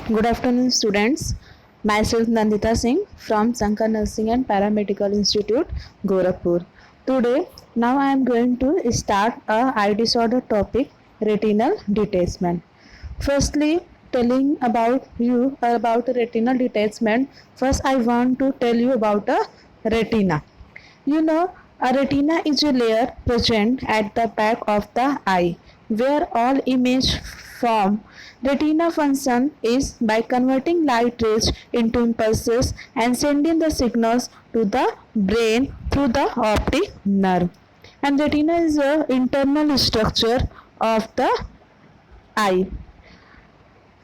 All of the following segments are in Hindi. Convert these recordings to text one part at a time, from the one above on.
Good afternoon, students. Myself Nandita Singh from Sankar Nursing and Paramedical Institute, Gorakhpur. Today, now I am going to start a eye disorder topic, retinal detachment. Firstly, telling about you about retinal detachment. First, I want to tell you about a retina. You know, a retina is a layer present at the back of the eye where all image form. Retina function is by converting light rays into impulses and sending the signals to the brain through the optic nerve. And retina is the internal structure of the eye.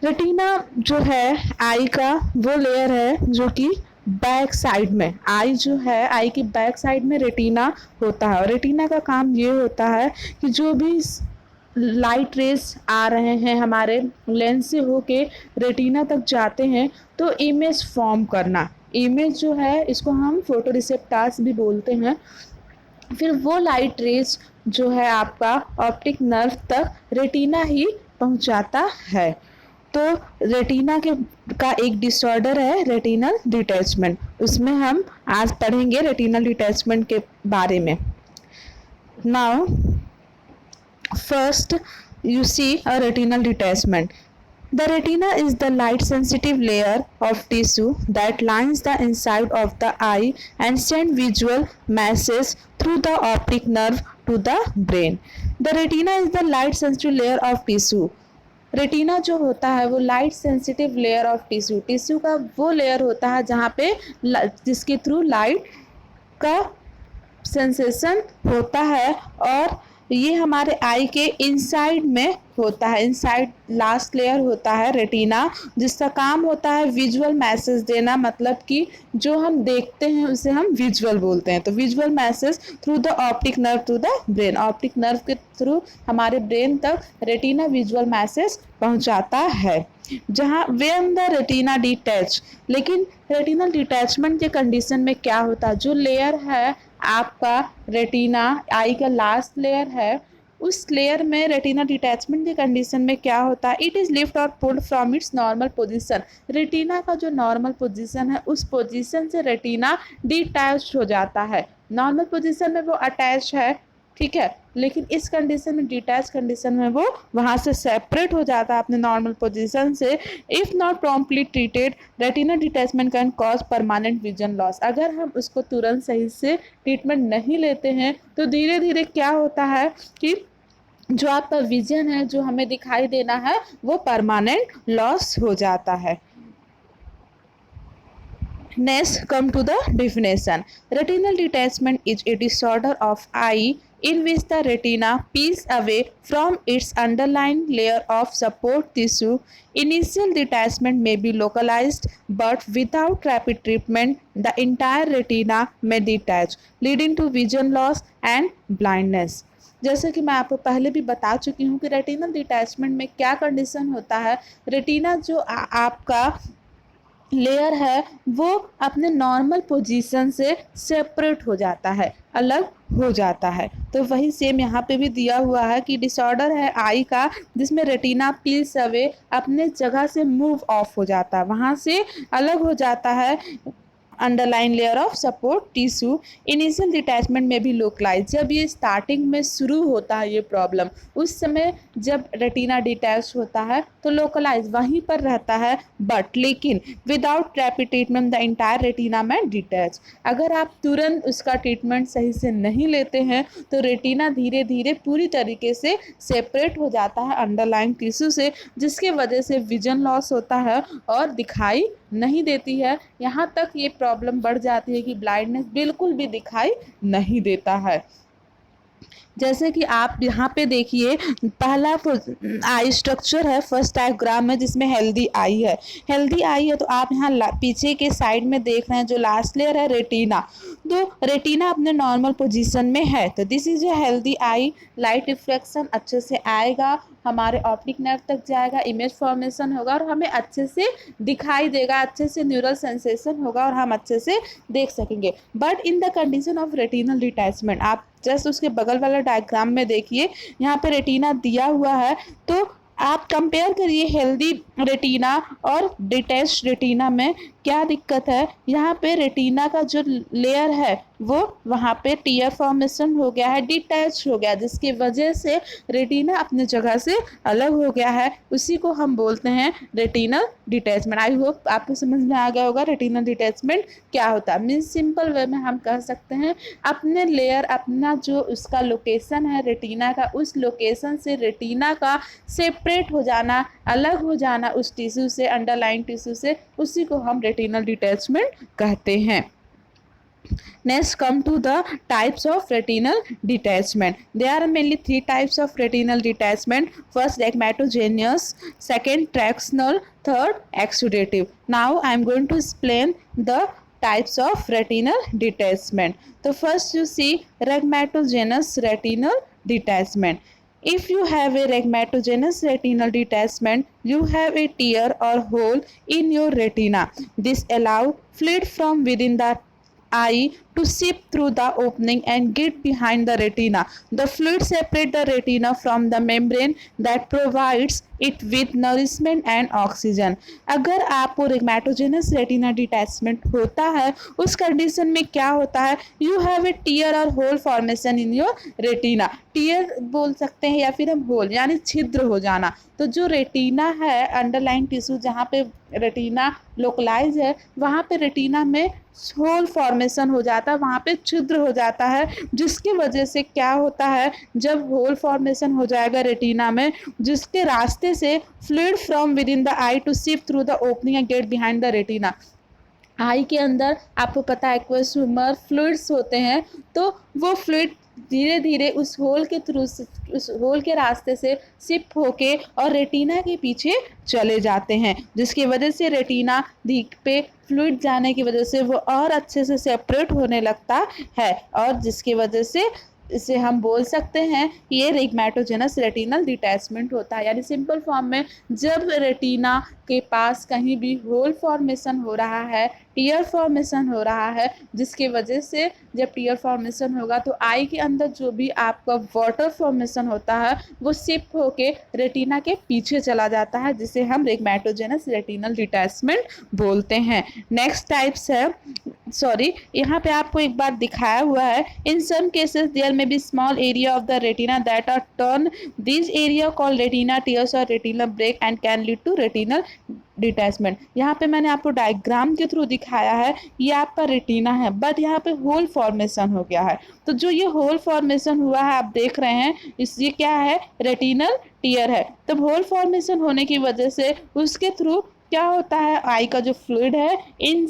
Retina जो है आई का वो लेयर है जो कि बैक साइड में आई जो है आई की बैक साइड में रेटिना होता है और रेटिना का काम ये होता है कि जो भी लाइट रेस आ रहे हैं हमारे लेंस से होके रेटिना तक जाते हैं तो इमेज फॉर्म करना। इमेज जो है इसको हम फोटो रिसेप्टर्स भी बोलते हैं। फिर वो लाइट रेस जो है आपका ऑप्टिक नर्व तक रेटिना ही पहुंचाता है। तो रेटिना का एक डिसऑर्डर है रेटिनल डिटैचमेंट, उसमें हम आज पढ़ेंगे रेटिनल डिटैचमेंट के बारे में। Now first you see a retinal detachment. The retina is the light sensitive layer of tissue that lines the inside of the eye and send visual messages through the optic nerve to the brain. The retina is the light sensitive layer of tissue. Retina जो होता है वो light sensitive layer of tissue, tissue का वो लेयर होता है जहाँ पे जिसके थ्रू लाइट का सेंसेशन होता है और ये हमारे आई के इनसाइड में होता है। इनसाइड लास्ट लेयर होता है रेटिना जिसका काम होता है विजुअल मैसेज देना, मतलब कि जो हम देखते हैं उसे हम विजुअल बोलते हैं। तो visual message through the optic nerve to the brain, optic nerve के थ्रू हमारे ब्रेन तक रेटिना विजुअल मैसेज पहुंचाता है। जहाँ व्हेन द रेटिना डिटैच, लेकिन रेटिनल डिटैचमेंट के कंडीशन में क्या होता है, जो लेयर है आपका रेटिना आई का लास्ट लेयर है उस लेयर में रेटिना डिटैचमेंट के कंडीशन में क्या होता है, इट इज़ लिफ्ट और pulled from its normal position. Retina का जो नॉर्मल पोजीशन है उस पोजीशन से रेटिना डिटैच हो जाता है। नॉर्मल पोजीशन में वो अटैच है, ठीक है, लेकिन इस कंडीशन में डिटैच कंडीशन में वो वहाँ से सेपरेट हो जाता है अपने नॉर्मल पोजीशन से। If not promptly treated retina detachment can cause permanent vision loss. अगर हम उसको तुरंत सही से ट्रीटमेंट नहीं लेते हैं तो धीरे धीरे क्या होता है कि जो आपका विजन है जो हमें दिखाई देना है वो परमानेंट लॉस हो जाता है। Next, come to the definition. Retinal detachment is a disorder of eye in which the retina peels away from its underlying layer of support tissue. Initial detachment may be localized, but without rapid treatment, the entire retina may detach, leading to vision loss and blindness. जैसे कि मैं आपको पहले भी बता चुकी हूँ कि रेटिनल डिटैचमेंट में क्या कंडीशन होता है, रेटिना जो आपका लेयर है वो अपने नॉर्मल पोजीशन से सेपरेट हो जाता है, अलग हो जाता है। तो वही सेम यहाँ पे भी दिया हुआ है कि डिसऑर्डर है आई का जिसमें रेटिना पील्स अवे अपने जगह से मूव ऑफ हो जाता है, वहाँ से अलग हो जाता है underline layer of support tissue. Initial detachment में भी लोकलाइज, जब ये स्टार्टिंग में शुरू होता है ये प्रॉब्लम उस समय जब रेटिना डिटैच होता है तो लोकलाइज वहीं पर रहता है, बट लेकिन without rapid treatment the entire retina में डिटैच। अगर आप तुरंत उसका ट्रीटमेंट सही से नहीं लेते हैं तो रेटिना धीरे धीरे पूरी तरीके से सेपरेट हो जाता है अंडरलाइन टिश्यू से, जिसके वजह से विजन लॉस होता है और दिखाई नहीं देती है। यहाँ तक ये प्रॉब्लम बढ़ जाती है कि ब्लाइंडनेस बिल्कुल भी दिखाई नहीं देता है। जैसे कि आप यहाँ पे देखिए पहला आई स्ट्रक्चर है फर्स्ट डायग्राम में जिसमें हेल्दी आई है। हेल्दी आई है तो आप यहाँ पीछे के साइड में देख रहे हैं जो लास्ट लेयर है रेटिना, तो रेटिना अपने नॉर्मल पोजीशन में है। तो this is a healthy I, light reflection अच्छे से आएगा, हमारे ऑप्टिक नर्व तक जाएगा, इमेज फॉर्मेशन होगा और हमें अच्छे से दिखाई देगा, अच्छे से न्यूरल सेंसेशन होगा और हम अच्छे से देख सकेंगे। But in the condition of retinal detachment, आप जस्ट उसके बगल वाला डायग्राम में देखिए, यहाँ पे रेटिना दिया हुआ है तो आप कंपेयर करिए हेल्दी रेटिना और डिटैच्ड रेटिना में क्या दिक्कत है। यहाँ पे रेटिना का जो लेयर है वो वहाँ पे टीयर फॉर्मेशन हो गया है, डिटैच हो गया, जिसकी वजह से रेटिना अपने जगह से अलग हो गया है। उसी को हम बोलते हैं रेटिनल डिटैचमेंट। आई होप आपको समझ में आ गया होगा रेटिनल डिटैचमेंट क्या होता है। मीन्स सिंपल वे में हम कह सकते हैं अपने लेयर, अपना जो उसका लोकेशन है रेटिना का, उस लोकेशन से रेटिना का सेपरेट हो जाना, अलग हो जाना उस टिश्यू से, अंडरलाइन टिश्यू से, उसी को हम रेटिनल डिटैचमेंट कहते हैं। Next, come to the types of retinal detachment. There are mainly three types of retinal detachment. First, dermatogenous. Second, tractional. Third, exudative. Now, I am going to explain the types of retinal detachment. So, first you see rhegmatogenous retinal detachment. If you have a rhegmatogenous retinal detachment, you have a tear or hole in your retina. This allows fluid from within the eye to seep through the opening and get behind the retina. The fluid separates the retina from the membrane that provides it with nourishment and oxygen. अगर आपको rhegmatogenous retina detachment होता है, उस कंडीशन में क्या होता है, you have a tear or hole formation in your retina. Tear बोल सकते हैं या फिर हम होल यानी छिद्र हो जाना। तो जो रेटिना है, अंडरलाइन टिश्यू जहाँ पे रेटिना लोकलाइज है, वहाँ पे रेटिना में होल फॉर्मेशन हो जाता है, वहाँ पे छिद्र हो जाता है, जिसकी वजह से क्या होता है, जब होल फॉर्मेशन हो जाएगा रेटिना में, जिसके रास्ते से fluid from within the eye to seep through the opening and get behind the retina. Eye के अंदर आपको पता है एक्वस ह्यूमर फ्लूइड्स होते हैं, तो वो फ्लूइड धीरे धीरे उस होल के थ्रू, उस होल के रास्ते से सिप होके और रेटिना के पीछे चले जाते हैं, जिसकी वजह से रेटिना पे फ्लूइड जाने की वजह से वो और अच्छे से सेपरेट होने लगता है, और जिसकी वजह से इसे हम बोल सकते हैं कि ये rhegmatogenous retinal detachment होता है। यानी सिंपल फॉर्म में जब रेटिना के पास कहीं भी होल फॉर्मेशन हो रहा है, टीयर फॉर्मेशन हो रहा है, जिसकी वजह से जब टीयर फॉर्मेशन होगा तो आई के अंदर जो भी आपका वाटर फॉर्मेशन होता है वो सिप होके रेटिना के पीछे चला जाता है, जिसे हम rhegmatogenous retinal detachment बोलते हैं। नेक्स्ट टाइप्स है, सॉरी यहाँ पे आपको एक बार दिखाया हुआ है, in some cases there may be small area of the retina that are torn, this area called retina tears और retina break and can lead to retinal detachment. यहाँ पे मैंने आपको डायग्राम के थ्रू दिखाया है, ये आपका रेटिना है, बट यहाँ पे होल फॉर्मेशन हो गया है। तो जो ये होल फॉर्मेशन हुआ है आप देख रहे हैं, इस ये क्या है, रेटिनल टीयर है। तब होल फॉर्मेशन होने की वजह से उसके थ्रू क्या होता है, आई का जो फ्लूइड है इन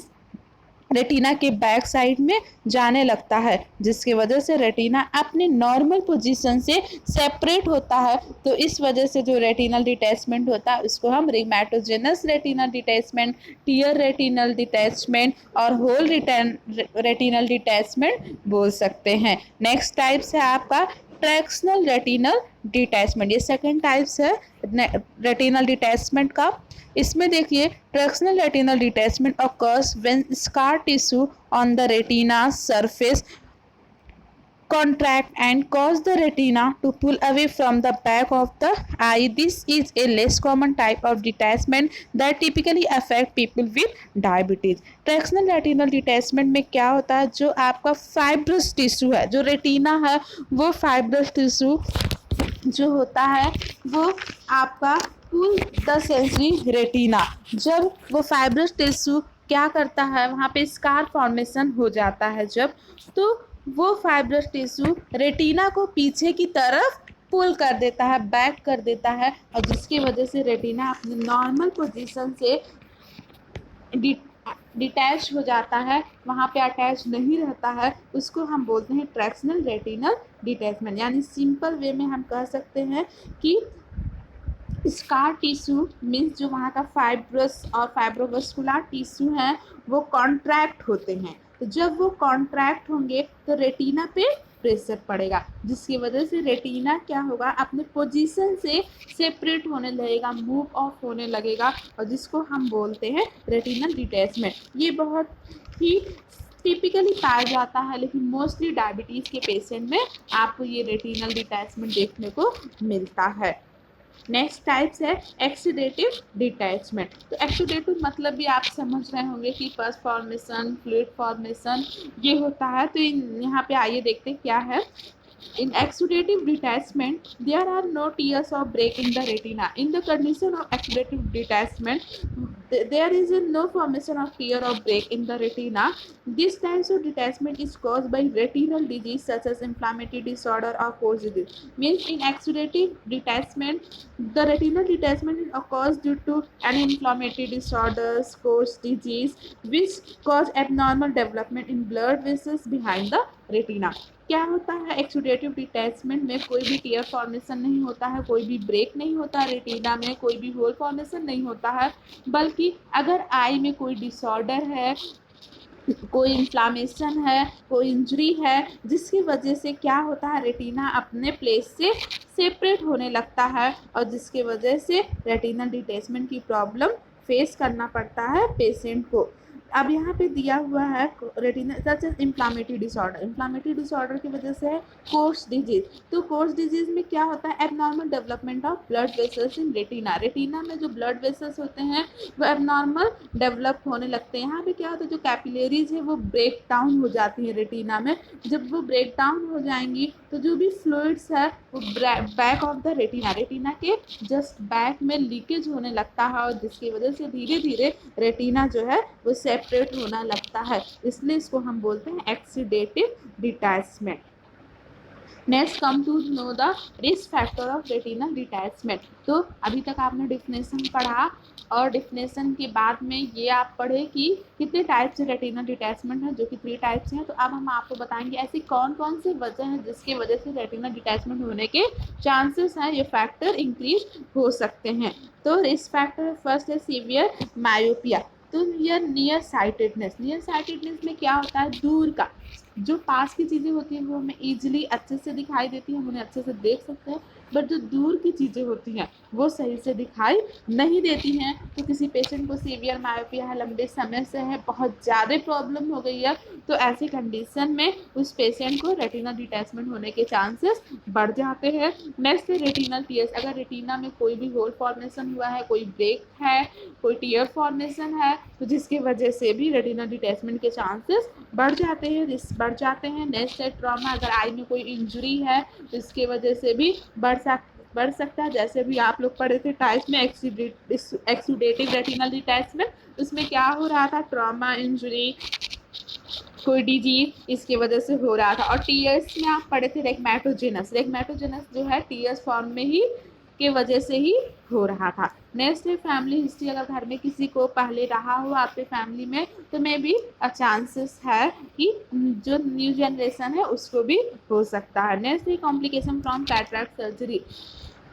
रेटिना के बैक साइड में जाने लगता है, जिसकी वजह से रेटिना अपनी नॉर्मल पोजीशन से सेपरेट होता है। तो इस वजह से जो रेटिनल डिटैचमेंट होता है उसको हम rhegmatogenous retinal detachment, tear retinal detachment और होल रेटिनल डिटैचमेंट बोल सकते हैं। नेक्स्ट टाइप्स है आपका ट्रैक्शनल रेटिनल डिटैचमेंट। ये सेकंड टाइप्स है रेटिनल डिटैचमेंट का। इसमें देखिए tractional retinal detachment occurs when scar tissue on the retina surface contract and cause the retina to pull away from the back of the eye. This is a less common type of detachment that typically affect people with diabetes. Tractional retinal detachment में क्या होता है, जो आपका फाइब्रस टिश्यू है, जो रेटिना है वो फाइब्रस टिश्यू जो होता है वो आपका पुल द सेंसरी रेटिना, जब वो फाइब्रस टिश्यू क्या करता है, वहाँ पे स्कार फॉर्मेशन हो जाता है जब, तो वो फाइब्रस टिश्यू रेटिना को पीछे की तरफ पुल कर देता है, बैक कर देता है, और जिसकी वजह से रेटिना अपनी नॉर्मल पोजीशन से डिटैच हो जाता है, वहाँ पे अटैच नहीं रहता है, उसको हम बोलते हैं ट्रैक्शनल रेटिनल डिटैचमेंट। यानी सिंपल वे में हम कह सकते हैं कि स्कार टिश्यू मीन्स जो वहाँ का फाइब्रस और फाइब्रोवस्कुलर टिश्यू हैं वो कॉन्ट्रैक्ट होते हैं। तो जब वो कॉन्ट्रैक्ट होंगे तो रेटिना पे प्रेशर पड़ेगा, जिसकी वजह से रेटिना क्या होगा, अपने पोजीशन से सेपरेट होने लगेगा, मूव ऑफ होने लगेगा, और जिसको हम बोलते हैं रेटिनल डिटैचमेंट। ये बहुत ही टिपिकली पाया जाता है, लेकिन मोस्टली डायबिटीज़ के पेशेंट में आपको ये रेटिनल डिटैचमेंट देखने को मिलता है। नेक्स्ट टाइप्स है एक्सीडेटिव डिटैचमेंट। तो एक्सीडेटिव मतलब भी आप समझ रहे होंगे कि पस फॉर्मेशन, फ्लूइड फॉर्मेशन ये होता है। तो यहाँ पे आइए देखते हैं क्या है। In exudative detachment, there are no tears or break in the retina. In the condition of exudative detachment, there is no formation of tear or break in the retina. This type of detachment is caused by retinal disease such as inflammatory disorder or coarse disease. Means in exudative detachment, the retinal detachment is occurs due to an inflammatory disorders, coarse disease, which cause abnormal development in blood vessels behind the retina. क्या होता है एक्सुडेटिव डिटैचमेंट में? कोई भी टीयर फॉर्मेशन नहीं होता है, कोई भी ब्रेक नहीं होता है रेटिना में, कोई भी होल फॉर्मेशन नहीं होता है, बल्कि अगर आई में कोई डिसऑर्डर है, कोई इन्फ्लामेशन है, कोई इंजरी है, जिसकी वजह से क्या होता है रेटिना अपने प्लेस से सेपरेट होने लगता है और जिसकी वजह से रेटिनल डिटैचमेंट की प्रॉब्लम फेस करना पड़ता है पेशेंट को। अब यहाँ पे दिया हुआ है retina such as inflammatory disorder. Inflammatory disorder की वजह से है कोर्स डिजीज। तो कोर्स डिजीज में क्या होता है? Abnormal development of blood vessels in retina. Retina में जो ब्लड वेसल्स होते हैं वो एबनॉर्मल डेवलप होने लगते हैं। यहाँ पे क्या होता है, जो कैपिलरीज है वो ब्रेक डाउन हो जाती है रेटिना में। जब वो ब्रेक डाउन हो जाएंगी तो जो भी फ्लूइड्स है वो बैक ऑफ द रेटिना के जस्ट बैक में लीकेज होने लगता है और जिसकी वजह से धीरे धीरे रेटिना जो है वो सेपरेट होना लगता है। इसलिए इसको हम बोलते हैं exudative detachment. Next come to know the risk factor of retinal detachment. तो अभी तक आपने डिफिनेशन पढ़ा और डिफिनेशन के बाद में ये आप पढ़े कि कितने टाइप्स से रेटिनल डिटैचमेंट है, जो कि 3 टाइप्स हैं। तो अब हम आपको बताएंगे ऐसी कौन कौन सी वजह है जिसकी वजह से रेटिनल डिटैचमेंट होने के चांसेस हैं, ये फैक्टर इंक्रीज हो सकते हैं। तो रिस्क फैक्टर फर्स्ट है सीवियर मायोपिया। तो यह नियर साइटेडनेस। नियर साइटेडनेस में क्या होता है? दूर का, जो पास की चीज़ें होती हैं वो हमें ईजिली अच्छे से दिखाई देती हैं, हम उन्हें अच्छे से देख सकते हैं, बट जो दूर की चीज़ें होती हैं वो सही से दिखाई नहीं देती हैं। तो किसी पेशेंट को सीवियर मायोपिया है, लंबे समय से है, बहुत ज़्यादा प्रॉब्लम हो गई है, तो ऐसी कंडीशन में उस पेशेंट को रेटिनल डिटैचमेंट होने के चांसेस बढ़ जाते हैं। नेक्स्ट है रेटिनल टीयर्स। अगर रेटिना में कोई भी होल फॉर्मेशन हुआ है, कोई ब्रेक है, कोई टीयर फॉर्मेशन है, तो जिसकी वजह से भी रेटिनल डिटैचमेंट के चांसेस बढ़ जाते हैं, रिस्क बढ़ जाते हैं। नेक्स्ट है ट्रॉमा। अगर आई में कोई इंजरी है तो इसके वजह से भी बढ़ सकता है। जैसे भी आप लोग पढ़े थे टाइप में एक्सुडेटिव रेटिनल डिटैचमेंट, उसमें क्या हो रहा था? ट्रॉमा, इंजरी, कोई डिजीज, इसकी वजह से हो रहा था। और टीयर्स में आप पढ़े थे रेगमेटोजेनस। रेगमेटोजेनस जो है टीयर्स फॉर्म में ही के वजह से ही हो रहा था। नेक्स्ट है फैमिली हिस्ट्री। अगर घर में किसी को पहले रहा हो आपके फैमिली में तो मे भी चांसेस है कि जो न्यू जनरेशन है उसको भी हो सकता है। नेक्स्ट है complication from cataract surgery.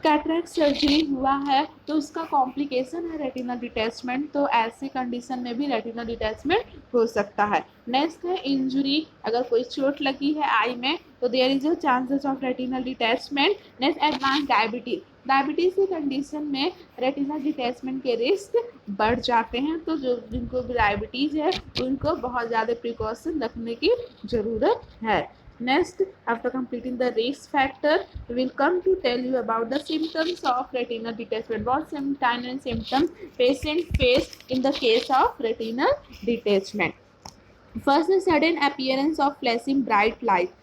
Cataract surgery हुआ है तो उसका कॉम्प्लिकेशन है रेटिनल डिटैचमेंट, तो ऐसे कंडीशन में भी रेटिनल डिटैचमेंट हो सकता है। नेक्स्ट है इंजरी। अगर कोई चोट लगी है आई में तो there is a chances of retinal detachment. Next advance diabetes. Diabetes की कंडीशन में रेटिनल डिटैचमेंट के रिस्क बढ़ जाते हैं, तो जो जिनको भी डायबिटीज है उनको बहुत ज़्यादा प्रिकॉशन रखने की ज़रूरत है। Next, after completing the risk factor, we will come to tell you about the symptoms of retinal detachment. What symptoms patient face in the case of retinal detachment? First is sudden appearance of flashing bright light.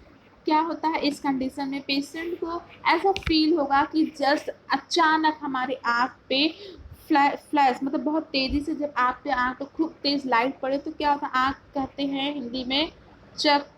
क्या होता है इस कंडीशन में? पेशेंट को ऐसा फील होगा कि जस्ट अचानक हमारे आँख पे फ्लैश मतलब बहुत तेज़ी से जब आँख पे आँख तो खूब तेज़ लाइट पड़े तो क्या होता है? आँख कहते हैं हिंदी में चक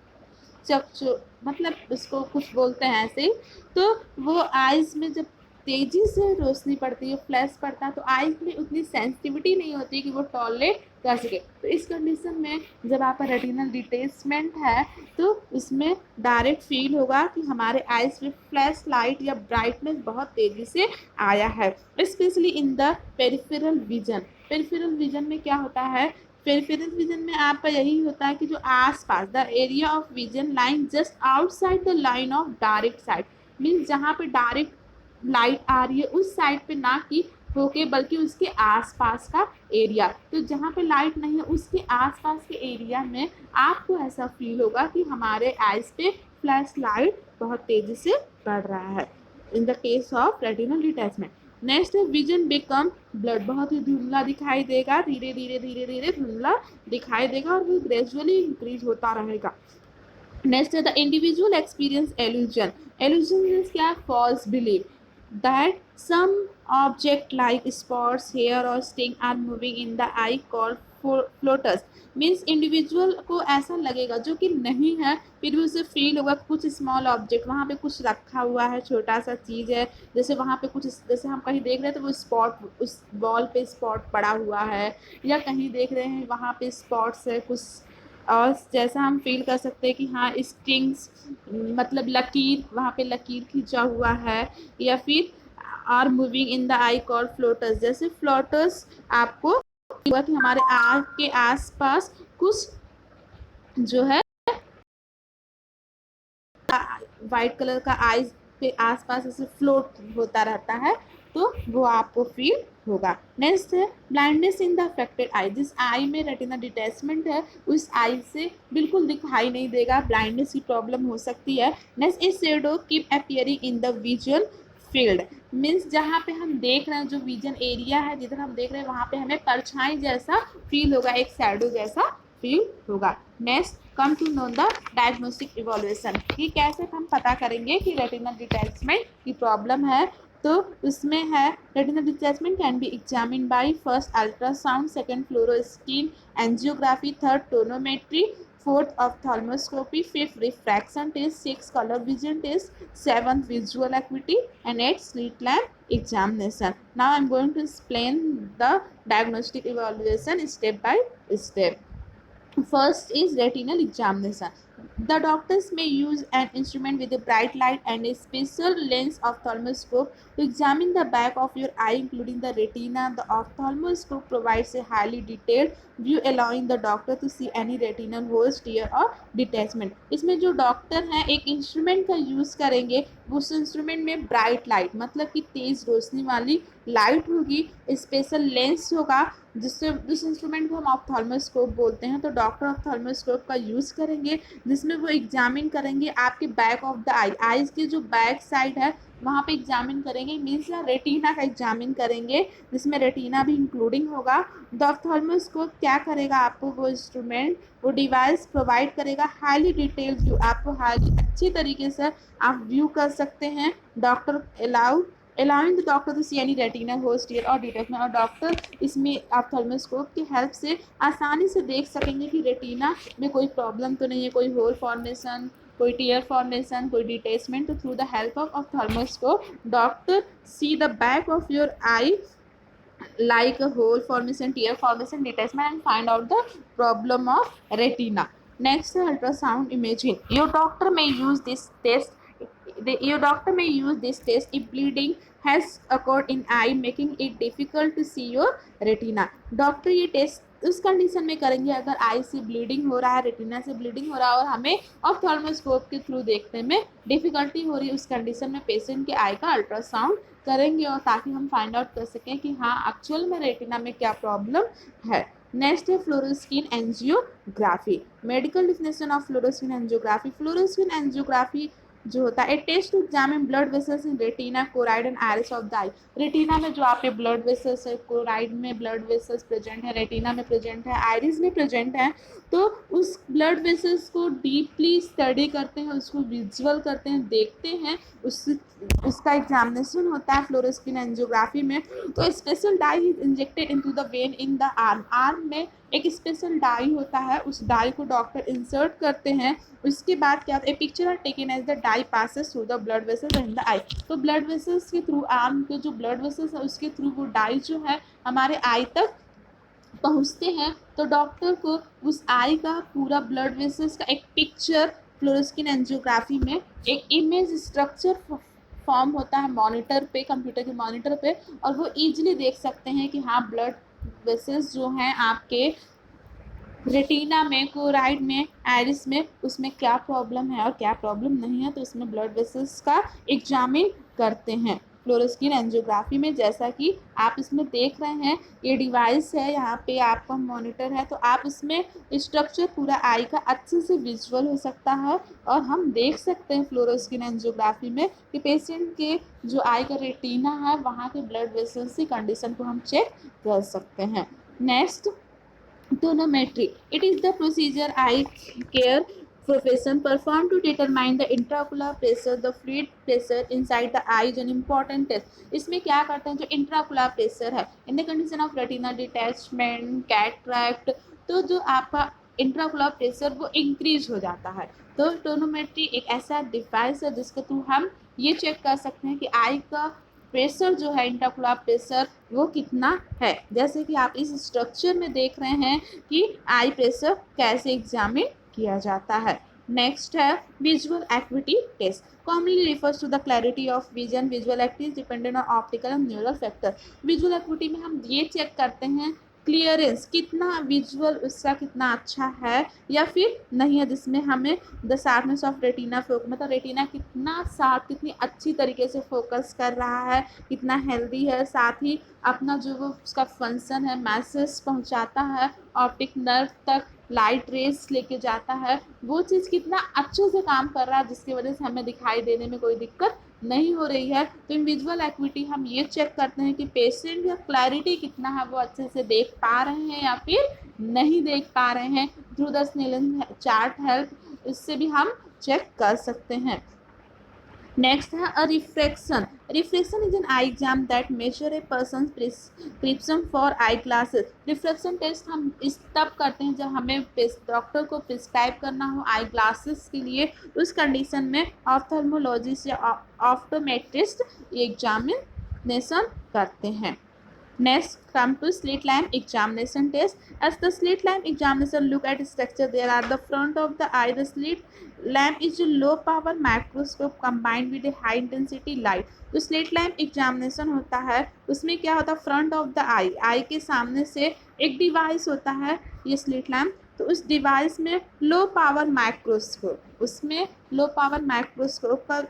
चकचो मतलब उसको कुछ बोलते हैं ऐसे ही। तो वो आइज़ में जब तेज़ी से रोशनी पड़ती है, फ्लैश पड़ता है, तो आइज़ में उतनी सेंसिटिविटी नहीं होती कि वो टॉलरेट कर सके। तो इस कंडीशन में जब आपका रेटिनल डिटैचमेंट है तो उसमें डायरेक्ट फील होगा कि हमारे आइज़ में फ्लैश लाइट या ब्राइटनेस बहुत तेज़ी से आया है। Specially in the peripheral vision. Peripheral vision में क्या होता है? पेरिफेरल विजन में आपका यही होता है कि जो आसपास the area of vision line just outside the line of direct side. Means जहाँ पे डायरेक्ट लाइट आ रही है उस साइड पे ना कि होके बल्कि उसके आसपास का एरिया। तो जहाँ पे लाइट नहीं है उसके आसपास के एरिया में आपको ऐसा फील होगा कि हमारे आइज पे फ्लैश लाइट बहुत तेज़ी से पड़ रहा है in the case of retinal detachment. Next है विजन बिकम ब्लड, बहुत ही धुंधला दिखाई देगा, धीरे धीरे धीरे धीरे धुंधला दिखाई देगा और वो ग्रेजुअली इंक्रीज होता रहेगा। नेक्स्ट है the individual experience illusion, illusion means क्या, false believe that some object like spots hair और string are moving in the eye called floaters, means individual को ऐसा लगेगा जो कि नहीं है, फिर भी उसे फील होगा कुछ स्मॉल ऑब्जेक्ट वहाँ पे कुछ रखा हुआ है, छोटा सा चीज़ है, जैसे वहाँ पे कुछ, जैसे हम कहीं देख रहे हैं तो वो स्पॉट, उस वॉल पे स्पॉट पड़ा हुआ है, या कहीं देख रहे हैं वहाँ पे स्पॉट्स है कुछ, और जैसा हम फील कर सकते हैं कि हाँ स्ट्रिंग्स मतलब लकीर, वहाँ पे लकीर खींचा हुआ है, या फिर are moving in the eye call floaters, जैसे फ्लोटर्स आपको हुआ कि हमारे आँख के आसपास कुछ जो है वाइट कलर का आईज पे आसपास ऐसे फ्लोट होता रहता है, तो वो आपको फील होगा। नेक्स्ट है ब्लाइंडनेस इन द अफेक्टेड आई, जिस आई में रेटिना डिटैचमेंट है उस आई से बिल्कुल दिखाई नहीं देगा, ब्लाइंडनेस की प्रॉब्लम हो सकती है। Next is shadow keep appearing in the visual field, means जहाँ पे हम देख रहे हैं जो विजन एरिया है जिधर हम देख रहे हैं वहाँ पे हमें परछाई जैसा फील होगा, एक शैडो जैसा फील होगा। Next come to know the diagnostic evolution, कि कैसे हम पता करेंगे कि रेटिनल डिटैचमेंट की प्रॉब्लम है, तो उसमें है retinal detachment can be examine by first ultrasound, second fluorescein angiography, third tonometry, fourth ophthalmoscopy, fifth refraction test, sixth color vision test, seventh visual acuity, and eighth slit lamp examination. Now I am going to explain the diagnostic evaluation step by step. First is retinal examination. The doctors may use an instrument with a bright light and a special lens ophthalmoscope to examine the back of your eye, including the retina. The ophthalmoscope provides a highly detailed view, allowing the doctor to see any retinal holes, tear or detachment. इसमें जो डॉक्टर हैं एक इंस्ट्रूमेंट का यूज़ करेंगे, उस इंस्ट्रूमेंट में ब्राइट लाइट मतलब कि तेज़ रोशनी वाली लाइट होगी, स्पेशल लेंस होगा, जिससे उस इंस्ट्रूमेंट को हम ऑप्थाल्मोस्कोप बोलते हैं, तो डॉक्टर ऑप्थाल्मोस्कोप का यूज़ करेंगे जिसमें वो एग्जामिन करेंगे आपके back of the I, eyes की जो बैक साइड है वहाँ पे एग्जामिन करेंगे, मीन्स रेटिना का एग्जामिन करेंगे जिसमें रेटिना भी इंक्लूडिंग होगा। द ऑप्थाल्मोस्कोप क्या करेगा आपको, वो इंस्ट्रूमेंट वो डिवाइस प्रोवाइड करेगा हाईली डिटेल्ड व्यू, आपको हाईली अच्छी तरीके से आप व्यू कर सकते हैं। Doctor allowing the doctor to see any retina holes, tear और detachment, और डॉक्टर इसमें ऑप्थाल्मोस्कोप की हेल्प से आसानी से देख सकेंगे कि रेटिना में कोई प्रॉब्लम तो नहीं है, कोई होल फॉर्मेशन, कोई टीयर फॉर्मेशन, कोई डिटेचमेंट। तो through the help of ophthalmoscope doctor see the back of your I like a hole formation, tear formation, detachment, and find out the problem of retina. Next, ultrasound imaging. Your doctor may use this test. Your doctor may use this test if bleeding has occurred in eye, making it difficult to see your retina. Doctor ये टेस्ट उस कंडीशन में करेंगे अगर आई से ब्लीडिंग हो रहा है, रेटिना से ब्लीडिंग हो रहा है और हमें ऑप्थाल्मोस्कोप के थ्रू देखने में डिफिकल्टी हो रही है, उस कंडीशन में पेशेंट के आई का अल्ट्रासाउंड करेंगे और ताकि हम फाइंड आउट कर सकें कि हाँ एक्चुअल में रेटिना में क्या प्रॉब्लम है। नेक्स्ट है fluorescein angiography. Medical definition of fluorescein angiography. Fluorescein angiography जो होता है test to examine blood vessels in retina, choroid and iris of the eye. Retina में जो आपके ब्लड वेसल्स है, कोराइड में ब्लड वेसल्स प्रेजेंट है, रेटिना में प्रेजेंट है, आइरिस में प्रेजेंट है, तो उस ब्लड वेसल्स को डीपली स्टडी करते हैं, उसको विजुअल करते हैं, देखते हैं, उसका एग्जामिनेशन होता है फ्लोरोस्किन एंजियोग्राफी में। तो special dye is injected into the vein in the arm. Arm में एक स्पेशल डाई होता है, उस डाई को डॉक्टर इंसर्ट करते हैं। उसके बाद क्या होता है, picture are taken as the dye passes through the blood vessels in the eye. तो ब्लड वेसल्स के थ्रू, आर्म के जो ब्लड वेसल्स है उसके थ्रू वो डाई जो है हमारे आई तक पहुंचते हैं, तो डॉक्टर को उस आई का पूरा ब्लड वेसल्स का एक पिक्चर फ्लोरोस्किन एंजियोग्राफी में एक इमेज स्ट्रक्चर फॉर्म होता है मॉनिटर पे, कंप्यूटर के मॉनिटर पे, और वो इजीली देख सकते हैं कि हाँ ब्लड वेसल्स जो हैं आपके रेटिना में, कोराइड में, आइरिस में, उसमें क्या प्रॉब्लम है और क्या प्रॉब्लम नहीं है, तो उसमें ब्लड वेसल्स का एग्जामिन करते हैं। फ्लोरोस्किन एंजियोग्राफी में। जैसा कि आप इसमें देख रहे हैं, ये डिवाइस है, यहाँ पे आपका मॉनिटर है, तो आप इसमें स्ट्रक्चर पूरा आई का अच्छे से विजुअल हो सकता है और हम देख सकते हैं फ्लोरोस्किन एंजियोग्राफी में कि पेशेंट के जो आई का रेटिना है वहाँ के ब्लड वेसल्स की कंडीशन को हम चेक कर सकते हैं। Next, tonometry. It is the procedure eye care profession perform to determine the intraocular pressure, the fluid pressure inside the eye is an important test. इसमें क्या करते हैं, जो इंट्राकुलर प्रेशर है in the condition of retina detachment, cataract, तो जो आपका इंट्राकुलर प्रेशर वो इंक्रीज हो जाता है। तो टोनोमेट्री एक ऐसा डिवाइस है जिसके थ्रू हम ये चेक कर सकते हैं कि आई का प्रेशर जो है, इंट्राकुलर प्रेशर वो कितना है। जैसे कि आप इस स्ट्रक्चर में देख रहे हैं कि आई प्रेशर कैसे एग्जामिन किया जाता है। नेक्स्ट है visual acuity test, commonly refers to the clarity of vision, visual activity dependent on optical and neural factor. Visual acuity में हम ये चेक करते हैं क्लियरेंस, कितना विजुअल उसका कितना अच्छा है या फिर नहीं है, जिसमें हमें द शार्पनेस ऑफ रेटिना मतलब रेटिना कितना शार्प, कितनी अच्छी तरीके से फोकस कर रहा है, कितना हेल्दी है, साथ ही अपना जो वो उसका फंक्शन है, मैसेज पहुंचाता है ऑप्टिक नर्व तक, लाइट रेस लेके जाता है, वो चीज़ कितना अच्छे से काम कर रहा है, जिसकी वजह से हमें दिखाई देने में कोई दिक्कत नहीं हो रही है। तो इन विजुअल एक्टिविटी हम ये चेक करते हैं कि पेशेंट का क्लैरिटी कितना है, वो अच्छे से देख पा रहे हैं या फिर नहीं देख पा रहे हैं। Through the Snellen chart help, इससे भी हम चेक कर सकते हैं। नेक्स्ट है a refraction. Refraction is an eye exam that measure a person prescription for eye glasses. Refraction test हम इस तब करते हैं जब हमें डॉक्टर को प्रिस्क्राइब करना हो आई ग्लासेस के लिए, उस कंडीशन में ऑप्थेल्मोलॉजिस्ट या ऑप्टोमेट्रिस्ट एग्जामिनेशन करते हैं। Next, come to slit lamp examination test. As the slit lamp examination look at structure, there are the front of the eye. The slit lamp is a low power microscope combined with a high intensity light. तो स्लिट लैम्प एग्जामिनेशन होता है, उसमें क्या होता है, फ्रंट ऑफ द आई, आई के सामने से एक डिवाइस होता है ये स्लिट लैम्प, तो उस डिवाइस में लो पावर माइक्रोस्कोप, उसमें लो पावर माइक्रोस्कोप का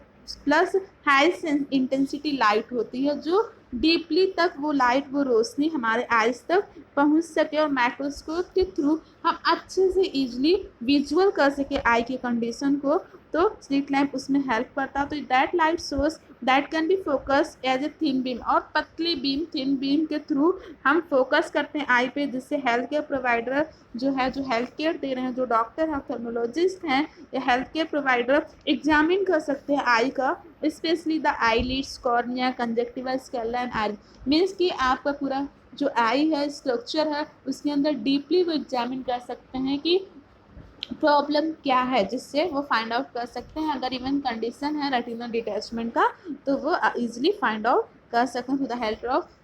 प्लस हाई इंटेंसिटी लाइट होती है, जो डीपली तक वो लाइट, वो रोशनी हमारे आइज तक पहुंच सके और माइक्रोस्कोप के थ्रू हम अच्छे से इजीली विजुअल कर सके आई की कंडीशन को। तो स्लिट लैम्प उसमें हेल्प करता है। तो that light source that can be focus as a thin beam, और पतली बीम, थिन बीम के थ्रू हम फोकस करते हैं आई पे, जिससे हेल्थ केयर प्रोवाइडर जो है, जो हेल्थ केयर दे रहे हैं, जो डॉक्टर हैं, ऑप्थेल्मोलॉजिस्ट हैं या हेल्थ केयर प्रोवाइडर, एग्जामिन कर सकते हैं आई का, specially the eyelids, cornea, conjunctiva, sclera and eye, means कि आपका पूरा जो आई है, स्ट्रक्चर है, उसके अंदर डीपली वो एग्जामिन कर सकते हैं कि प्रॉब्लम क्या है, जिससे वो फाइंड आउट कर सकते हैं। अगर इवन कंडीशन है रेटिनल डिटैचमेंट का, तो वो इजीली फाइंड आउट कर सकते हैं through the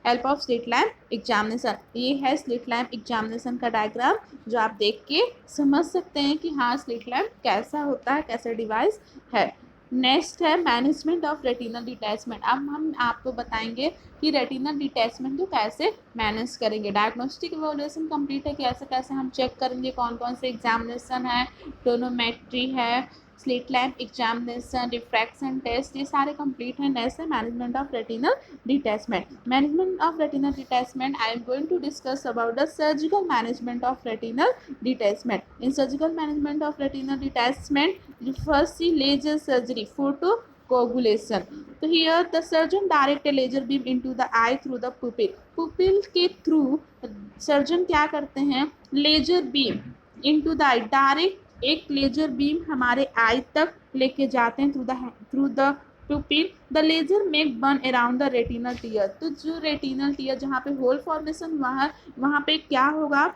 help of slit lamp examination. ये है स्लिट लैम्प एग्जामिनेशन का डायग्राम, जो आप देख के समझ सकते हैं कि हाँ स्लिट लैम्प कैसा होता है, कैसा डिवाइस है। नेक्स्ट है मैनेजमेंट ऑफ रेटिनल डिटैचमेंट। अब हम आपको बताएंगे कि रेटिनल डिटैचमेंट को कैसे मैनेज करेंगे। डायग्नोस्टिक इवैल्यूएशन कंप्लीट है, कैसे कैसे हम चेक करेंगे, कौन कौन से एग्जामिनेशन है, टोनोमेट्री है, slit lamp examination, refraction test, ये सारे कंप्लीट है। नेक्स्ट है management of retinal detachment. Management of retinal detachment, I am going to discuss about the surgical management of retinal detachment. In surgical management of retinal detachment, you first see laser surgery, photocoagulation. So here the surgeon direct a laser beam into the eye through the pupil. Pupil के थ्रू सर्जन क्या करते हैं, laser beam into the eye, direct एक लेजर बीम हमारे आई तक लेके जाते हैं through the pupil. The laser make burn around the retinal tear. तो जो रेटिनल टीयर जहाँ पे होल फॉर्मेशन हुआ है, वहाँ पे क्या होगा,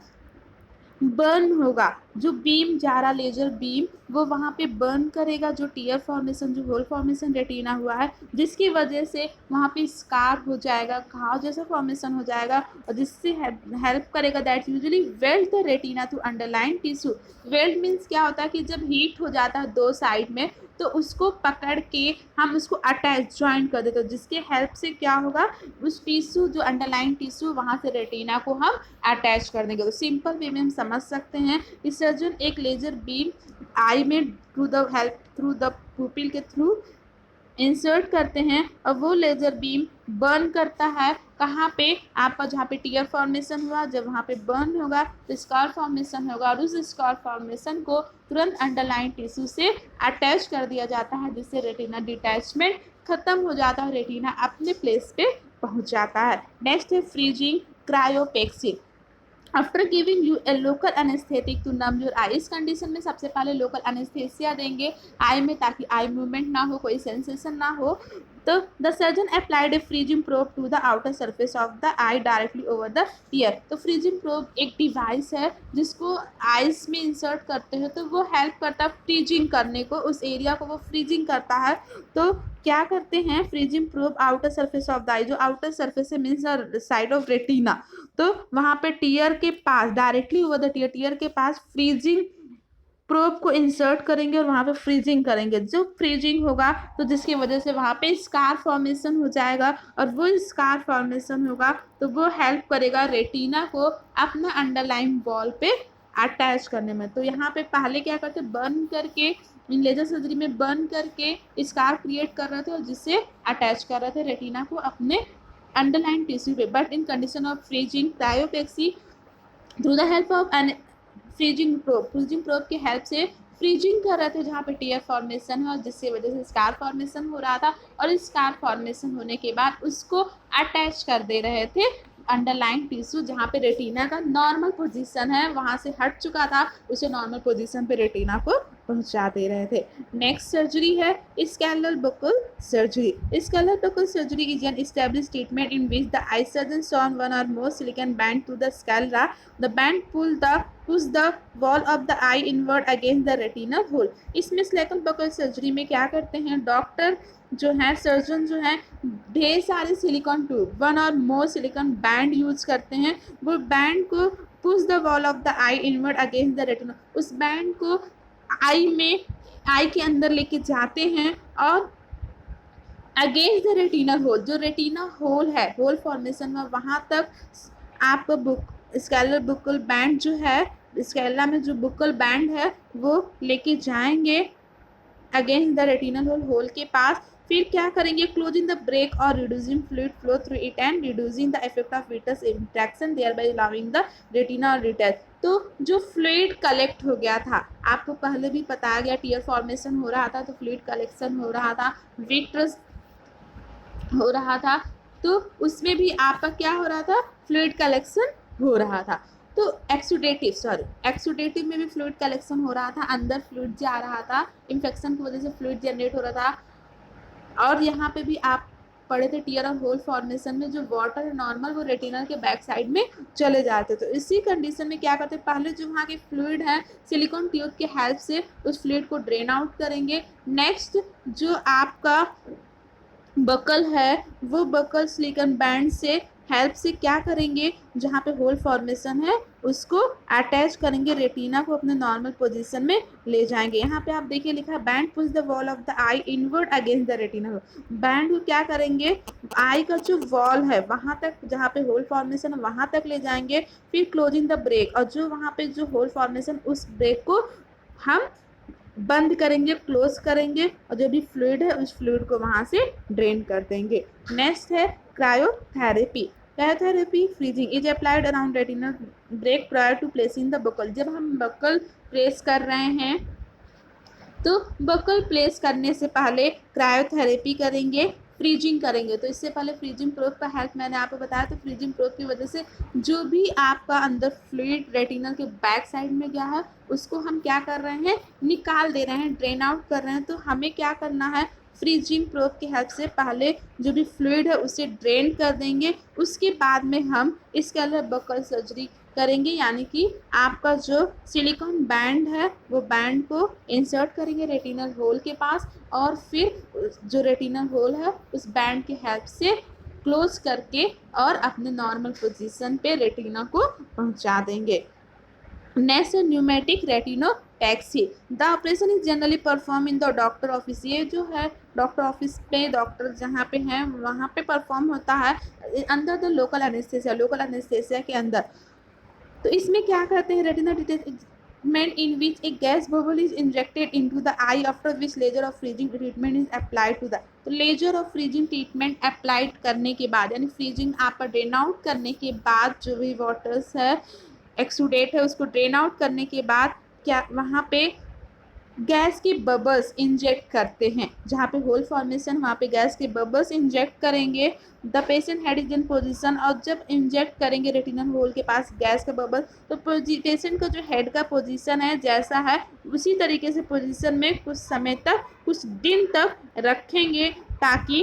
बर्न होगा। जो बीम जा रहा लेजर बीम, वो वहाँ पे बर्न करेगा जो टीयर फॉर्मेशन, जो होल फॉर्मेशन रेटिना हुआ है, जिसकी वजह से वहाँ पे स्कार हो जाएगा, घाव जैसा फॉर्मेशन हो जाएगा, और जिससे हेल्प करेगा that usually weld the retina to underline tissue. Weld means क्या होता है कि जब हीट हो जाता है दो साइड में, तो उसको पकड़ के हम उसको अटैच ज्वाइंट कर देते हैं, जिसके हेल्प से क्या होगा, उस टिश्यू जो अंडरलाइन टिश्यू, वहाँ से रेटिना को हम अटैच कर देंगे। तो सिंपल वे में हम समझ सकते हैं कि सर्जन एक लेजर बीम आई में थ्रू द पुपिल के थ्रू इंसर्ट करते हैं और वो लेज़र बीम बर्न करता है कहाँ पे, आपका जहाँ पे टीयर फॉर्मेशन हुआ, जब वहाँ पे बर्न होगा तो स्कार फॉर्मेशन होगा और उस स्कार फॉर्मेशन को तुरंत अंडरलाइन टिश्यू से अटैच कर दिया जाता है, जिससे रेटिना डिटैचमेंट खत्म हो जाता है, रेटिना अपने प्लेस पे पहुँच जाता है। नेक्स्ट है freezing cryopexy. After giving you a local anaesthetic to numb your eye, इस कंडीशन में सबसे पहले लोकल अनेस्थेसिया देंगे आई में, ताकि आई मूवमेंट ना हो, कोई सेंसेशन ना हो। तो the surgeon applied a freezing probe to the outer surface of the eye directly over the ear. तो फ्रीजिंग प्रोब एक डिवाइस है जिसको आइज में इंसर्ट करते हैं, तो वो हेल्प करता है फ्रीजिंग करने को, उस एरिया को वो फ्रीजिंग करता है। तो क्या करते हैं, freezing probe outer surface of the eye, जो आउटर सरफेस है means the side of retina, तो वहाँ पे टीयर के पास डायरेक्टली ओवर द टीयर के पास फ्रीजिंग प्रोब को इंसर्ट करेंगे और वहाँ पे फ्रीजिंग करेंगे। जो फ्रीजिंग होगा तो जिसकी वजह से वहाँ पे स्कार फॉर्मेशन हो जाएगा, और वो स्कार फॉर्मेशन होगा तो वो हेल्प करेगा रेटिना को अपना अंडरलाइन वॉल पे अटैच करने में। तो यहाँ पे पहले क्या करते, बर्न करके, इन लेजर सर्जरी में बर्न करके स्कार क्रिएट कर रहे थे और जिससे अटैच कर रहे थे रेटिना को अपने अंडरलाइन टिश्यू पे। But in condition of freezing cryopexy, through the help of an freezing probe की हेल्प से फ्रीजिंग कर रहे थे जहाँ पे टीयर फॉर्मेशन है और जिसकी वजह से स्कार फॉर्मेशन हो रहा था, और स्कार फॉर्मेशन होने के बाद उसको अटैच कर दे रहे थे अंडरलाइन टिश्यू, जहाँ पे रेटिना का नॉर्मल पोजीशन है वहाँ से हट चुका था, उसे नॉर्मल पोजीशन पे रेटिना को पहुँचा दे रहे थे। नेक्स्ट सर्जरी है scleral buckle surgery. Scleral buckle surgery is an established treatment in which the eye surgeon sewn one or more silicone band to the sclera. The band push the wall of the eye inward against the retinal hole. इसमें स्कैलर बकल सर्जरी में क्या करते हैं, डॉक्टर जो है, सर्जन जो है, ढेर सारे सिलिकॉन ट्यूब, वन और मोर सिलिकॉन बैंड यूज करते हैं। वो बैंड को push the wall of the I inward against the retina, उस बैंड को आई के अंदर लेके जाते हैं और अगेंस्ट द रेटिनल होल, जो रेटिना होल है, होल फॉर्मेशन में वहाँ तक आप स्कैलर बुकल बैंड जो है, स्कैला में जो बुकल बैंड है वो लेके जाएंगे अगेंस्ट द रेटिनल होल के पास। फिर क्या करेंगे, क्लोजिंग द ब्रेक और reducing fluid flow through it and reducing the effect of vitreous interaction thereby allowing the retina और रिटैच। तो जो फ्लूइड कलेक्ट हो गया था, आपको पहले भी बताया गया, टीयर फॉर्मेशन हो रहा था तो फ्लूइड कलेक्शन हो रहा था, विट्रस हो रहा था, तो उसमें भी आपका क्या हो रहा था, फ्लूइड कलेक्शन हो रहा था। तो एक्सुडेटिव में भी फ्लूइड कलेक्शन हो रहा था, अंदर फ्लूइड जा रहा था, इन्फेक्शन की वजह से फ्लूइड जनरेट हो रहा था। और यहाँ पे भी आप पढ़े थे टीयर और होल फॉर्मेशन में जो वाटर है नॉर्मल वो रेटिनल के बैक साइड में चले जाते। तो इसी कंडीशन में क्या करते, पहले जो वहाँ के फ्लूइड है सिलिकॉन ट्यूब के हेल्प से उस फ्लूइड को ड्रेन आउट करेंगे। नेक्स्ट जो आपका बकल है वो बकल सिलिकॉन बैंड से हेल्प से क्या करेंगे, जहाँ पे होल फॉर्मेशन है उसको अटैच करेंगे, रेटिना को अपने नॉर्मल पोजीशन में ले जाएंगे। यहाँ पे आप देखिए लिखा है band push the wall of the I inward against the retina. Band को क्या करेंगे, आई का जो वॉल है वहाँ तक, जहाँ पे होल फॉर्मेशन है वहाँ तक ले जाएंगे। फिर क्लोजिंग द ब्रेक, और जो वहाँ पे जो होल फॉर्मेशन, उस ब्रेक को हम बंद करेंगे, क्लोज करेंगे, और जो भी फ्लूइड है उस फ्लूइड को वहाँ से ड्रेन कर देंगे। नेक्स्ट है cryotherapy. Cryotherapy freezing is applied around retinal break prior to placing the buckle. जब हम बकल प्लेस कर रहे हैं तो बकल प्लेस करने से पहले क्रायोथेरेपी करेंगे, फ्रीजिंग करेंगे। तो इससे पहले फ्रीजिंग प्रोब का हेल्प मैंने आपको बताया, तो फ्रीजिंग प्रोब की वजह से जो भी आपका अंदर फ्लूइड रेटिनल के बैक साइड में गया है उसको हम क्या कर रहे हैं, निकाल दे रहे हैं, ड्रेन आउट कर रहे हैं। तो हमें क्या करना है, फ्रीजिंग प्रोब की हेल्प से पहले जो भी फ्लूइड है उसे ड्रेन कर देंगे, उसके बाद में हम स्कैलर बकल सर्जरी करेंगे, यानी कि आपका जो सिलिकॉन बैंड है वो बैंड को इंसर्ट करेंगे रेटिनल होल के पास, और फिर जो रेटिनल होल है उस बैंड की हेल्प से क्लोज करके और अपने नॉर्मल पोजीशन पे रेटिना को पहुंचा देंगे। Next pneumatic retinopexy. The operation is generally perform in the doctor office. ये जो है डॉक्टर ऑफिस पे, डॉक्टर जहाँ पे हैं वहाँ पे परफॉर्म होता है अंदर द लोकल एनेस्थेसिया के अंदर। तो इसमें क्या करते हैं, retina treatment in which a gas bubble is injected into the eye, after which laser of freezing treatment is applied to the, तो laser of freezing treatment applied करने के बाद यानी फ्रीजिंग आप ड्रेन आउट करने के बाद जो भी वाटर्स है एक्सुडेट है उसको ड्रेन आउट करने के बाद क्या वहाँ पे गैस के बबल्स इंजेक्ट करते हैं, जहाँ पे होल फॉर्मेशन वहाँ पे गैस के बबल्स इंजेक्ट करेंगे। The patient head is in position, और जब इंजेक्ट करेंगे रेटिनल होल के पास गैस का बबल, तो पेशेंट का जो हेड का पोजीशन है जैसा है उसी तरीके से पोजीशन में कुछ समय तक, कुछ दिन तक रखेंगे, ताकि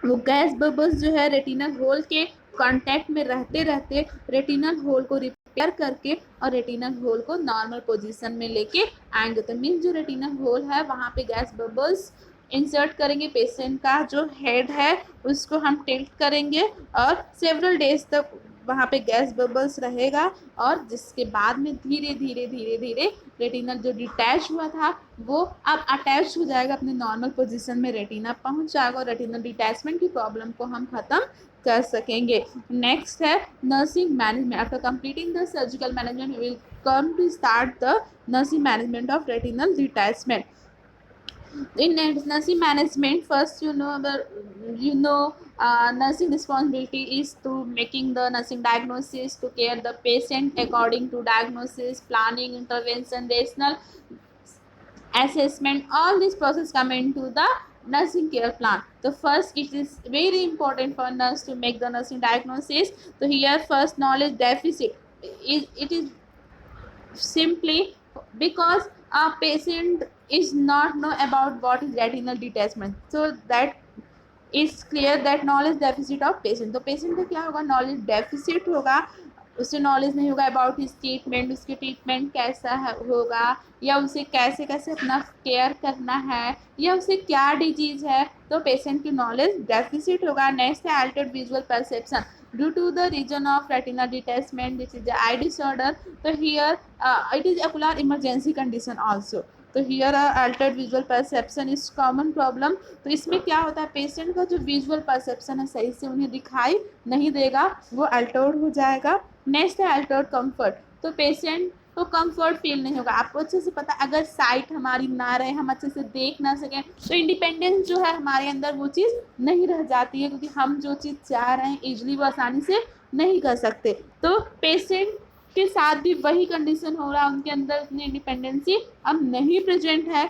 वो गैस बबल्स जो है रेटिनल होल के कांटेक्ट में रहते रहते रेटिनल होल को रिपेयर करके और रेटिनल होल को नॉर्मल पोजीशन में लेके आएंगे। तो मीन्स जो रेटिनल होल है वहाँ पे गैस बबल्स इंसर्ट करेंगे, पेशेंट का जो हेड है उसको हम टिल्ट करेंगे और सेवरल डेज तक वहाँ पे गैस बबल्स रहेगा, और जिसके बाद में धीरे धीरे धीरे धीरे रेटिनल जो डिटैच हुआ था वो अब अटैच हो जाएगा अपने नॉर्मल पोजीशन में, रेटिना पहुंच जाएगा और रेटिनल डिटैचमेंट की प्रॉब्लम को हम खत्म कर सकेंगे। नेक्स्ट है nursing management. After completing the surgical management we will come to start the nursing management of retinal detachment. In nursing management, first nursing responsibility is to making the nursing diagnosis, to care the patient according to diagnosis, planning, intervention, rational assessment. All this process come into the nursing care plan. So first it is very important for nurse to make the nursing diagnosis. So here first knowledge deficit, it is simply because a patient is not know about what is retinal detachment, so that is clear that knowledge deficit of patient. तो पेशेंट का क्या होगा, नॉलेज डेफिसिट होगा, उसे नॉलेज नहीं होगा अबाउट हिज ट्रीटमेंट, उसकी ट्रीटमेंट कैसा होगा, या उसे कैसे कैसे अपना केयर करना है, या उसे क्या डिजीज है, तो पेशेंट की नॉलेज डेफिसिट होगा। नेक्स्ट है Altered visual perception due to the region of retinal detachment, which is the eye disorder. So here it is ocular emergency condition also. तो here Altered visual perception is common problem. तो इसमें क्या होता है, पेशेंट का जो विजुअल परसेप्शन है सही से उन्हें दिखाई नहीं देगा, वो अल्टर्ड हो जाएगा। नेक्स्ट है अल्टर्ड कंफर्ट, तो पेशेंट को कंफर्ट फील नहीं होगा। आपको अच्छे से पता, अगर साइट हमारी ना रहे, हम अच्छे से देख ना सकें, तो इंडिपेंडेंस जो है हमारे अंदर वो चीज़ नहीं रह जाती है, क्योंकि हम जो चीज़ चाह रहे हैं ईजिली वो आसानी से नहीं कर सकते। तो पेशेंट के साथ भी वही कंडीशन हो रहा है, उनके अंदर इतनी इंडिपेंडेंसी अब नहीं प्रेजेंट है,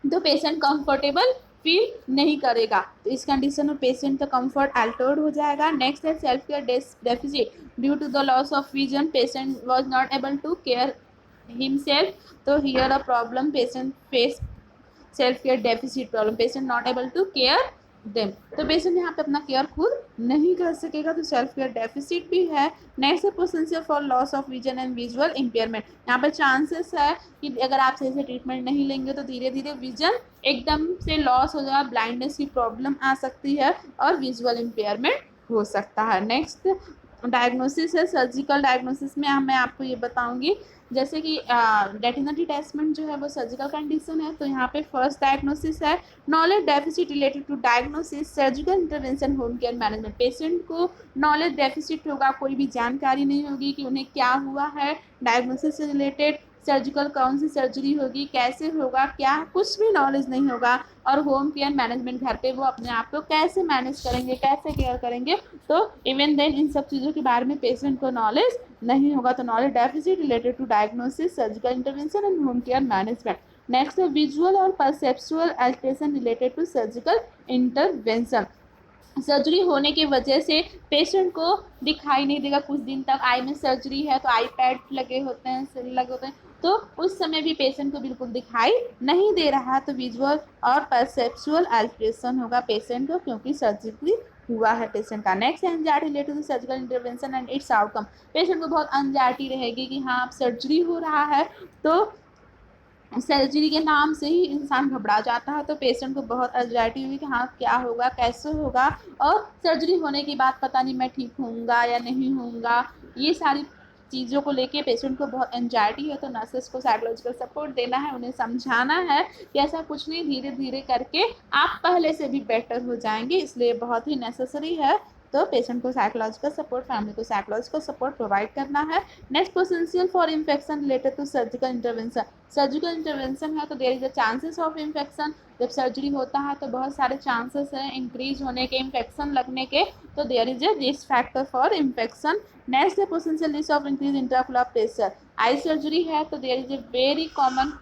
तो पेशेंट कंफर्टेबल फील नहीं करेगा। तो इस कंडीशन में पेशेंट का कंफर्ट अल्टर्ड हो जाएगा। नेक्स्ट है self care deficit, due to the loss of vision patient was not able to care himself. तो here a problem patient face self care deficit problem, patient not able to care them, तो पेशेंट यहाँ पे अपना केयर खुद नहीं कर सकेगा, तो सेल्फ केयर डेफिसिट भी है। नेक्स्ट है potential for loss of vision and visual impairment, यहाँ पे चांसेस है कि अगर आप सही से ट्रीटमेंट नहीं लेंगे तो धीरे धीरे विजन एकदम से लॉस हो जाएगा, ब्लाइंडनेस की प्रॉब्लम आ सकती है और विजुअल इम्पेयरमेंट हो सकता है। नेक्स्ट डायग्नोसिस है, सर्जिकल डायग्नोसिस में मैं आपको ये बताऊंगी, जैसे कि रेटिनल डिटैचमेंट जो है वो सर्जिकल कंडीशन है, तो यहाँ पे फर्स्ट डायग्नोसिस है knowledge deficit related to diagnosis surgical intervention home care management. Patient को नॉलेज डेफिसिट होगा, कोई भी जानकारी नहीं होगी कि उन्हें क्या हुआ है, डायग्नोसिस से रिलेटेड सर्जिकल कौन सी सर्जरी होगी, कैसे होगा, क्या कुछ भी नॉलेज नहीं होगा, और होम केयर मैनेजमेंट घर पे वो अपने आप को कैसे मैनेज करेंगे, कैसे केयर करेंगे, तो इवन देन इन सब चीज़ों के बारे में पेशेंट को नॉलेज नहीं होगा। तो knowledge deficit related to diagnosis surgical intervention and home care management. Next है विजुअल और perceptual alteration related to surgical intervention, surgery होने की वजह से पेशेंट को दिखाई नहीं देगा कुछ दिन तक, आई में सर्जरी है तो आई पैड लगे होते हैं, तो उस समय भी पेशेंट को बिल्कुल दिखाई नहीं दे रहा, तो विजुअल और परसेप्चुअल अल्टरेशन होगा पेशेंट को, क्योंकि सर्जरी हुआ है पेशेंट का। Next anxiety related to surgical intervention and its outcome, patient को बहुत एंजाइटी रहेगी कि हाँ अब सर्जरी हो रहा है, तो सर्जरी के नाम से ही इंसान घबरा जाता है, तो पेशेंट को बहुत एंजाइटी हुई कि हाँ क्या होगा, कैसे होगा, और सर्जरी होने के बाद पता नहीं मैं ठीक होऊंगा या नहीं होऊंगा, ये सारी चीज़ों को लेके पेशेंट को बहुत एंजाइटी है। तो नर्सेस को साइकोलॉजिकल सपोर्ट देना है, उन्हें समझाना है कि ऐसा कुछ नहीं, धीरे धीरे करके आप पहले से भी बेटर हो जाएंगे, इसलिए बहुत ही नेसेसरी है तो पेशेंट को साइकोलॉजिकल सपोर्ट, फैमिली को साइकोलॉजिकल सपोर्ट प्रोवाइड करना है। Next potential for infection related to surgical intervention. Surgical intervention है तो there is a chances of infection. जब सर्जरी होता है तो बहुत सारे चांसेस हैं इंक्रीज होने के, इन्फेक्शन लगने के, तो there is a risk factor for infection. Next है potential risk of increase intraocular pressure. Eye surgery है तो there is a very common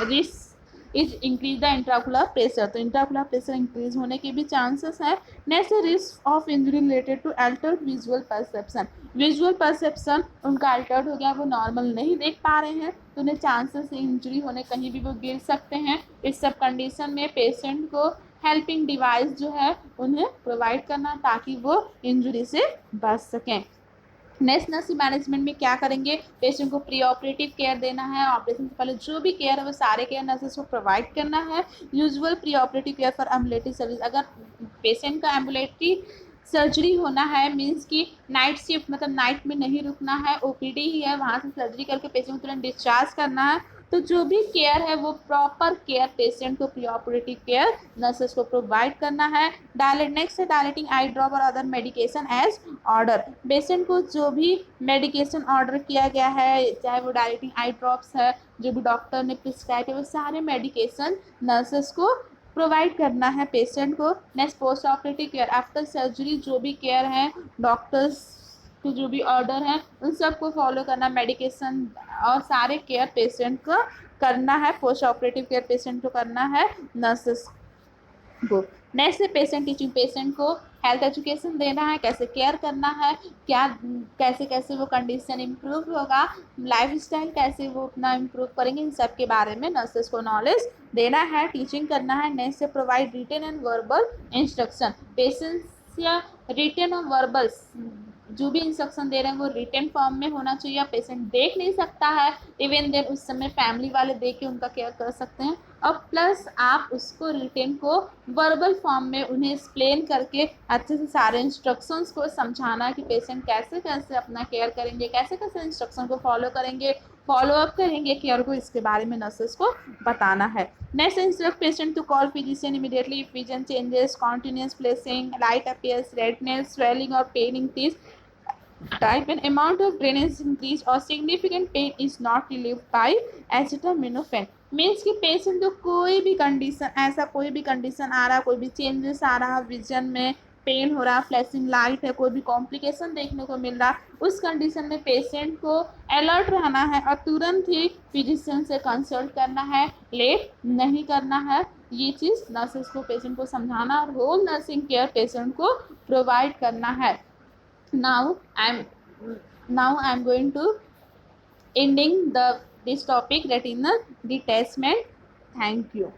risk is increase the intraocular pressure, तो इंट्राकुलर प्रेशर इंक्रीज होने के भी चांसेस है। Next risk of injury related to altered visual perception. Visual perception उनका अल्टर्ड हो गया, वो नॉर्मल नहीं देख पा रहे हैं, तो उन्हें चांसेस है इंजरी होने, कहीं भी वो गिर सकते हैं। इस सब कंडीशन में पेशेंट को हेल्पिंग डिवाइस जो है उन्हें प्रोवाइड करना ताकि वो इंजरी से बच सकें। नेक्स्ट नर्सिंग मैनेजमेंट में क्या करेंगे, पेशेंट को प्री ऑपरेटिव केयर देना है, ऑपरेशन से पहले जो भी केयर है वो सारे केयर नर्सेस को प्रोवाइड करना है। Usual pre operative care for ambulatory service. अगर पेशेंट का एम्बुलेटरी सर्जरी होना है मीन्स कि नाइट शिफ्ट, मतलब नाइट में नहीं रुकना है, ओपीडी ही है, वहाँ से सर्जरी करके पेशेंट को तुरंत डिस्चार्ज करना है, तो जो भी केयर है वो प्रॉपर केयर पेशेंट को प्री ऑपरेटिव केयर नर्सेस को प्रोवाइड करना है। नेक्स्ट है डायलेटिंग आई ड्रॉप और other medication as order. Patient को जो भी मेडिकेशन ऑर्डर किया गया है, चाहे वो डायलेटिंग आई ड्रॉप्स है, जो भी डॉक्टर ने प्रिस्क्राइब है, वो सारे मेडिकेशन नर्सेस को प्रोवाइड करना है पेशेंट को। Next post operative care, after surgery जो भी केयर है, डॉक्टर्स के जो भी ऑर्डर हैं उन सबको फॉलो करना, मेडिकेशन और सारे केयर पेशेंट को करना है, पोस्ट ऑपरेटिव केयर पेशेंट को करना है नर्सेस को। नेक्स्ट है पेशेंट टीचिंग, पेशेंट को हेल्थ एजुकेशन देना है, कैसे केयर करना है, क्या कैसे कैसे वो कंडीशन इम्प्रूव होगा, लाइफ स्टाइल कैसे वो अपना इम्प्रूव करेंगे, इन सब के बारे में नर्सेस को नॉलेज देना है, टीचिंग करना है। नेक्स्ट है provide written and verbal instruction. Patients या रिटन और वर्बल जो भी इंस्ट्रक्शन दे रहे हैं वो रिटन फॉर्म में होना चाहिए, पेशेंट देख नहीं सकता है, इवन देन उस समय फैमिली वाले देख के उनका केयर कर सकते हैं, और प्लस आप उसको रिटन को वर्बल फॉर्म में उन्हें एक्सप्लेन करके अच्छे से सारे इंस्ट्रक्शंस को समझाना कि पेशेंट कैसे कैसे अपना केयर करेंगे, कैसे कैसे इंस्ट्रक्शन को फॉलो करेंगे, फॉलो अप करेंगे केयर को, इसके बारे में नर्सेस को बताना है। Next instruct patient to call physician immediately if vision changes, continuous flashing, light appears, redness, swelling और pain increase, type and amount of drainage increase or significant pain is not relieved by acetaminophen। Means कि पेशेंट को कोई भी कंडीशन, ऐसा कोई भी कंडीशन आ रहा है, कोई भी चेंजेस आ रहा है, विजन में पेन हो रहा, फ्लैशिंग लाइट है, कोई भी कॉम्प्लिकेशन देखने को मिल रहा, उस कंडीशन में पेशेंट को अलर्ट रहना है और तुरंत ही फिजिशियन से कंसल्ट करना है, लेट नहीं करना है। ये चीज़ नर्सेस को पेशेंट को समझाना और होल नर्सिंग केयर पेशेंट को प्रोवाइड करना है। now i'm now I'm going to ending the this topic retinal detachment. Thank you.